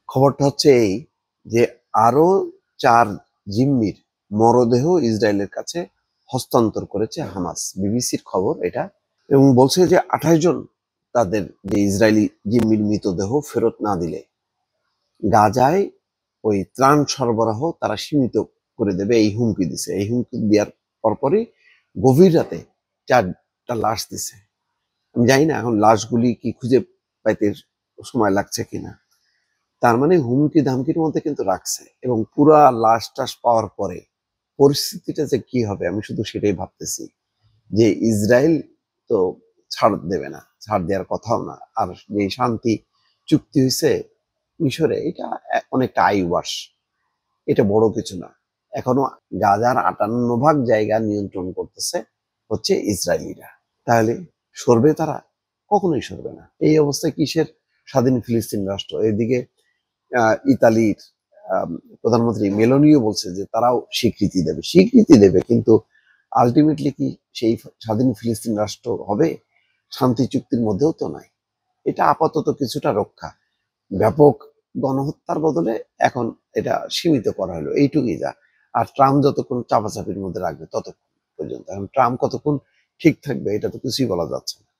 খবরটা হচ্ছে এই যে আরো ৪ জিম্মির মরদেহ ইসরায়েলের কাছে হস্তান্তর করেছে হামাস। বিবিসির খবর এটা, এবং বলছে যে ২৮ জন তাদের যে ইসরায়েলি জিম্মির মৃতদেহ ফেরত না দিলে গাজায় ওই ত্রাণ সরবরাহ তারা সীমিত করে দেবে, এই হুমকি দিছে। এই হুমকি দেওয়ার পরপরই গভীর রাতে ৪টা লাশ দিছে। আমি জানি না এখন লাশগুলি কি খুঁজে পাইতে সময় লাগছে কিনা। তার মানে হুমকি ধামকির মধ্যে কিন্তু রাখছে, এবং পুরা লাশ টাশ পাওয়ার পরে পরিস্থিতিটা যে কি হবে আমি শুধু সেটাই ভাবতেছি। যে ইসরায়েল তো ছাড় দেবে না, ছাড় দেওয়ার কথাও না। আর যে শান্তি চুক্তি হয়েছে মিশরে, এটা অনেকটা আইওয়াস, এটা বড় কিছু না। এখনো গাজার ৫৮% জায়গা নিয়ন্ত্রণ করতেছে হচ্ছে ইসরায়েলিরা। তাহলে সরবে তারা? কখনোই সরবে না। এই অবস্থায় কিসের স্বাধীন ফিলিস্তিন রাষ্ট্র? এদিকে ইতালির আম, প্রধানমন্ত্রী মেলোনিও বলছে যে তারাও স্বীকৃতি দেবে, কিন্তু আলটিমেটলি কি সেই স্বাধীন ফিলিস্তিন রাষ্ট্র হবে? শান্তি চুক্তির মধ্যেও তো নাই। এটা আপাতত কিছুটা রক্ষা, ব্যাপক গণহত্যার বদলে এখন এটা সীমিত করা হলো, এইটুকুই যা। আর ট্রাম্প যতক্ষণ চাপাচাপির মধ্যে রাখবে ততক্ষণ পর্যন্ত। এখন ট্রাম্প কতক্ষণ ঠিক থাকবে এটা তো কিছুই বলা যাচ্ছে না।